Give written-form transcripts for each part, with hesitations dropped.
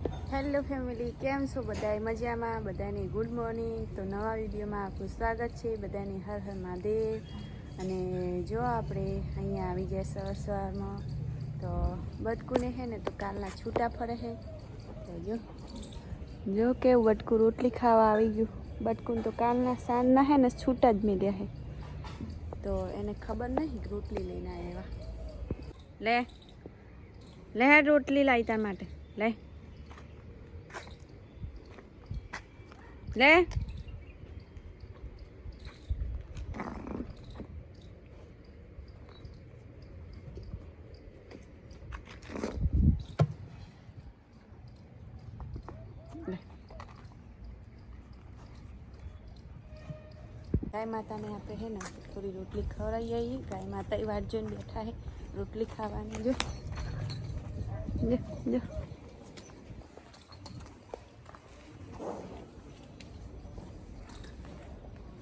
Hello family, કેમ છો બધાય? મજામાં? બધાને ગુડ મોર્નિંગ. તો નવા વિડીયોમાં આપનું સ્વાગત છે. બધાને હર હર મહાદેવ. અને જો આપણે અહીંયા આવી ગયા સવારમાં તો બટકુને હે ને તો કાલના છૂટા ફરે છે. તો જો કેવું બટકું રોટલી ખાવા આવી ગયું. બટકું તો કાલના સાંજના હે ને છૂટા જ મળ્યા છે. તો એને ખબર નહીં રોટલી લઈને આવ્યા. લે રોટલી લાવી તાર માટે. લે ગાય માતાને આપણે હે ને થોડી રોટલી ખવડાવી આવીએ. ગાય માતા એ વાટ જોઈને બેઠા હે રોટલી ખાવાની. જો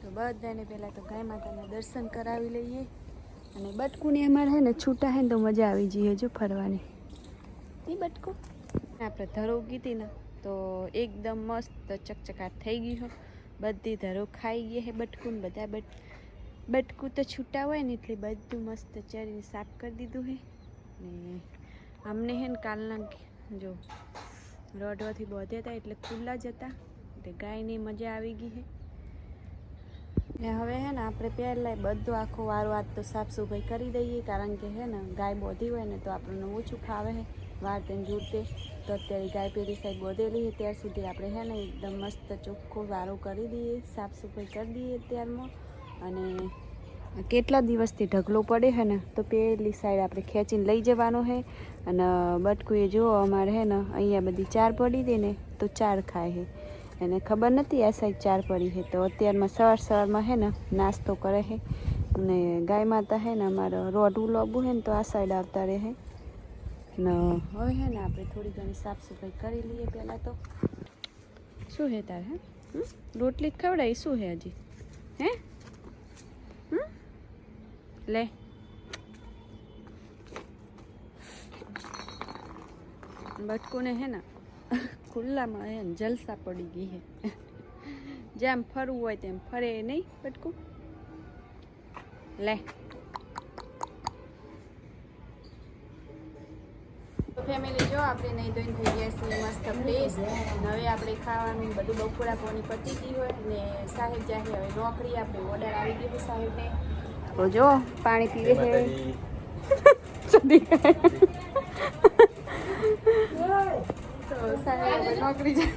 તો બધાને પહેલાં તો ગાય માતાના દર્શન કરાવી લઈએ. અને બટકુને અમારે હે ને છૂટા હે ને તો મજા આવી જઈએ જો ફરવાની. એ બટકું આપણે ધરો કીધી ને તો એકદમ મસ્ત ચકચકાટ થઈ ગયું. બધી ધરો ખાઈ ગઈ હે બટકું ને બધા બટકું તો છૂટા હોય ને એટલે બધું મસ્ત ચરીને સાફ કરી દીધું હે. ને અમને હે ને કાલના જો રોડવાથી બોધ્યા હતા એટલે ખુલ્લા જ હતા એટલે ગાયની મજા આવી ગઈ હે. ને હવે હે ને આપણે પહેલાં બધું આખો વારો આજ તો સાફ સફાઈ કરી દઈએ, કારણ કે હે ને ગાય બોધી હોય ને તો આપણને ઓછું ખાવે હે વાર તેને જોડતે. તો અત્યારે ગાય પેલી સાઈડ બોધેલી છે ત્યાર સુધી આપણે હે ને એકદમ મસ્ત ચોખ્ખો વારો કરી દઈએ, સાફ સફાઈ કરી દઈએ ત્યારમાં. અને કેટલા દિવસથી ઢગલો પડે છે ને તો પેલી સાઈડ આપણે ખેંચીને લઈ જવાનો છે. અને બટકું એ જુઓ અમારે હે ને અહીંયા બધી ચાર પડી દે ને તો ચાર ખાય છે. એને ખબર નથી આ સાઈડ ચાર પડી છે તો અત્યારમાં સવારમાં હે ને નાસ્તો કરે છે. અને ગાય માતા હે ને અમારે રોઢું લોબું હે ને તો આ સાઈડ આવતા રહે છે. ને હવે હે ને આપણે થોડી ઘણી સાફ સફાઈ કરી લઈએ. પહેલાં તો શું હે તારે? હે રોટલી ખવડાવી શું હે હજી? હે લે બટકુને હે ને ખુલ્લામાં હે ને જલસા પડી ગઈ હે. જેમ ફરવું હોય તેમ ફરે નહીં બટકું. લે ફેમિલી જો આપણે નહીં ધોઈને થઈ ગયા છીએ મસ્ત ફ્રેશ. હવે આપણે ખાવાનું બધું બપોરા પોણી પતી ગઈ હોય ને સાહેબ જાય હવે નોકરી. આપણે ઓર્ડર આવી ગયો છે સાહેબને. તો જો પાણી પીવે છે. તો સાહેબ નોકરી જાય.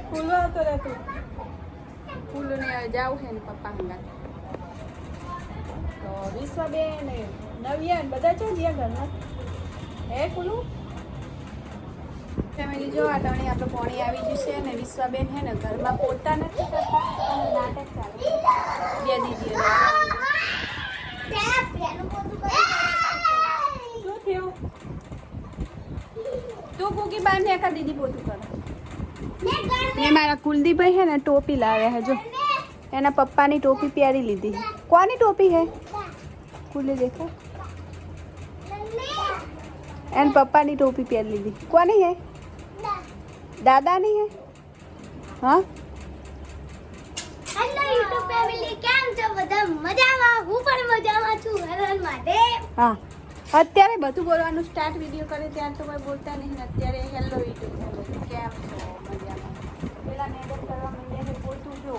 ફૂલો હતો રહેતું ફૂલોને હવે જાવું છે ને પપ્પા હંગા. તો વિશ્વાબેન નવ્યા બધા છે જ્યાં ઘરમાં હે કુલું ફેમિલી જો આ ટાણે આપણે પોણી આવી ગયું છે. ને વિશ્વાબેન હે ને ઘરમાં પોતા નથી કરતા, નાટક ચાલે. બે દીદી શું થયું? તું કુકી બાંધે આખા દીદી પોતું કરે. ને મારા કુલદીપભાઈ હે ને ટોપી લાવ્યા હે જો એના પપ્પાની ટોપી પહેરી લીધી. કોની ટોપી હે? કુલે દેખો એન પપ્પાની ટોપી પહેરી લીધી. કોની હે? દાદાની હે? હા હેલો યુટ્યુબ ફેમિલી, કેમ છો બધા? મજામાં? હું પણ મજામાં છું. હર હર મહાદેવ. હા અત્યારે બધું બોલવાનું સ્ટાર્ટ વિડીયો કરે ત્યારે તો કોઈ બોલતા નહીં. અત્યારે હેલો યુટ્યુબ ફેમિલી કેમ છો? મજામાં? પેલા મેદત કરવા માંડ્યા છે પોતું જો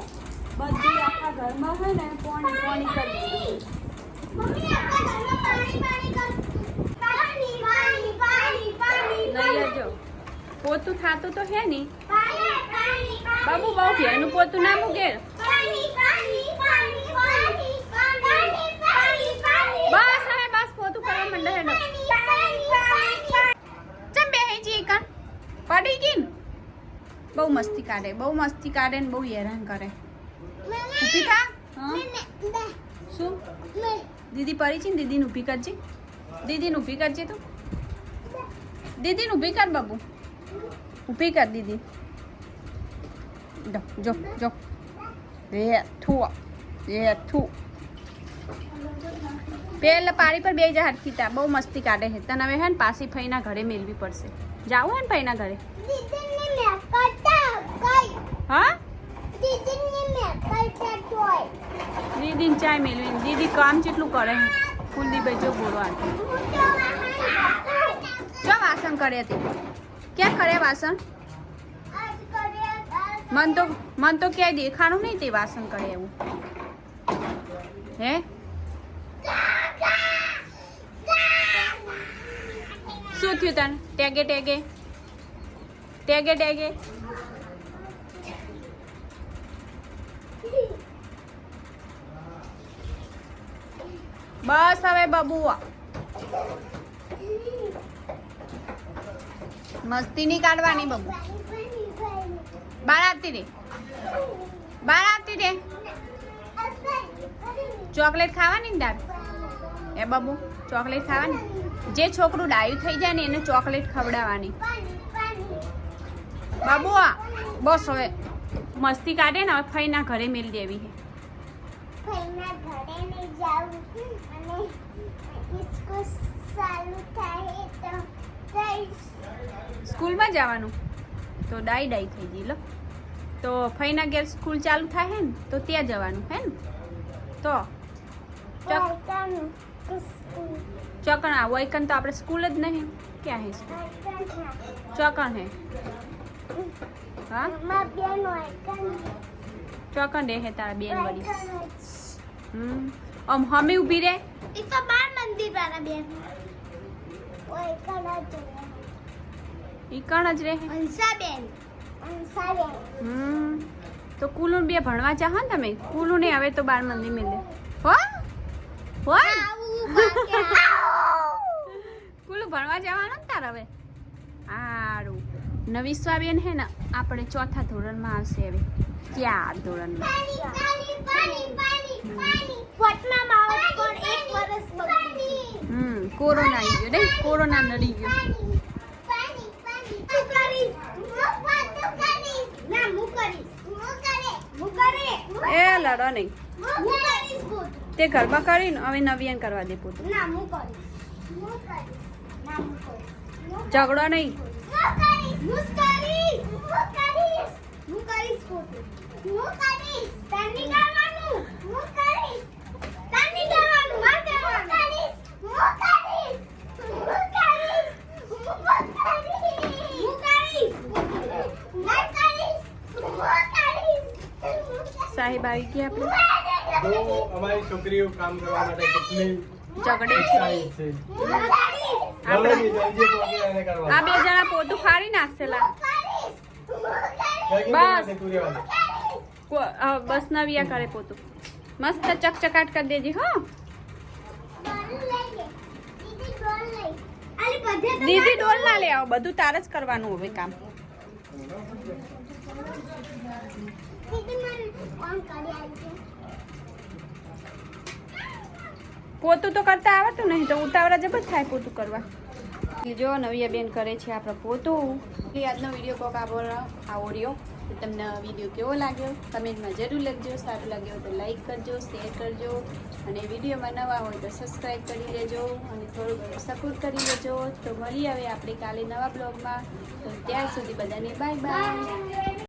બધી આખા ઘરમાં છે ને પોણી પોણી કરી દીધું. મમ્મી આપણા ઘરમાં પાણી નહીં જો પોતું થાતું તો હે નહીં બાબુ. બહુ ઘેરનું પોતું ના મૂકે. બસ હવે બસ પોતું કરવા માંડે હે. ચમ બે હે જી કા પડી ગઈ ને બહુ મસ્તી કાઢે ને બહુ હેરાન કરે. ઊભી થા. શું દીદી પડી છે ને દીદીને ઊભી કરજે. દીદીને ઊભી કરજે તું. દીદીને ઊભી કર બાબુ. ઊભી કર દીદી. જો જો થુઆ થુ પેલા પારી પર બે જા હરખીતા બહુ મસ્તી કાઢે છે તને હવે હે ને પાછી ફઈના ઘરે મેલવી પડશે જાવું હે ને ફઈના ઘરે હા દીદી ચાય મેલવી દીદી કામ કેટલું કરે છે કુલદીપ જો બોલો આ જો વાસણ કરે હતી ક્યાં કરે વાસણ મન તો ક્યાંય દેખાણું નહીં તે વાસણ કરે એવું હે શું થયું તને ટેગે ટેગે ટેગે ટેગે બસ હવે બબુઆ મસ્તી નહીં કાઢવાની બબુ બાર આવતી રે ચોકલેટ ખાવાની ને તાર એ બબુ ચોકલેટ ખાવાની જે છોકરું ડાયું થઈ જાય ને એને ચોકલેટ ખવડાવવાની બાબુઆ બસ હવે મસ્તી કાઢે ને હવે ફઈના ઘરે મેલ દેવી છે સ્કૂલમાં જવાનું તો ડાઈ થઈ ગઈ લો તો ફઈના ઘેર સ્કૂલ ચાલુ થાય હે ને તો ત્યાં જવાનું હે ને તો ચોકણ વૈકન તો આપણે સ્કૂલ જ નહીં ક્યાં હે ચોકણ હે હા ચોકણ હે તારા બેન બની હમે ઊભી રે તો બાર મંદિર વાળા બેન ઈ કણ જ રે અંસાબેન તો કુલુ બે ભણવા ચાહો ને તમે કુલુ ને હવે તો બાર મંદિર મેલે હો કુલુ ભણવા જવાનું ને તાર હવે સારું નવીશ્વાબેન હે ને આપણે ચોથા ધોરણમાં આવશે હવે ક્યાં ધોરણમાં કોરોના આવી ગયો ને કોરોના નડી ગયો એ લડો નહીં તે ઘરમાં કરીને હવે નવીન કરવા દે પોતું ઝઘડો નહીં સાહેબ આવી ગયા આપણે અમારી છોકરીઓ કામ કરવા માટે કેટલી ઝઘડે છે આ બે જણા પોતું ફાડી નાખશેલા બસ નવિયા કરે પોતું મસ્ત ચકચકાટ કરી દેજે હો દીદી ડોલ ના લે આવો બધું તારે જ કરવાનું હવે કામ પોતું તો કરતા આવડતું નહીં તો ઉતાવળા જબર થાય પોતું કરવા જો નવિયા બેન કરે છે આપણે પોતું આજનો વિડીયો કોક આવડ્યો તમને વિડીયો કેવો લાગ્યો કમેન્ટમાં જરૂર લખજો સારું લાગ્યો તો લાઈક કરજો શેર કરજો અને વિડીયોમાં નવા હોય તો સબસ્ક્રાઈબ કરી લેજો અને થોડું ઘણું સપોર્ટ કરી લેજો તો મળી આવે આપણે કાલે નવા બ્લોગમાં તો ત્યાં સુધી બધાને બાય બાય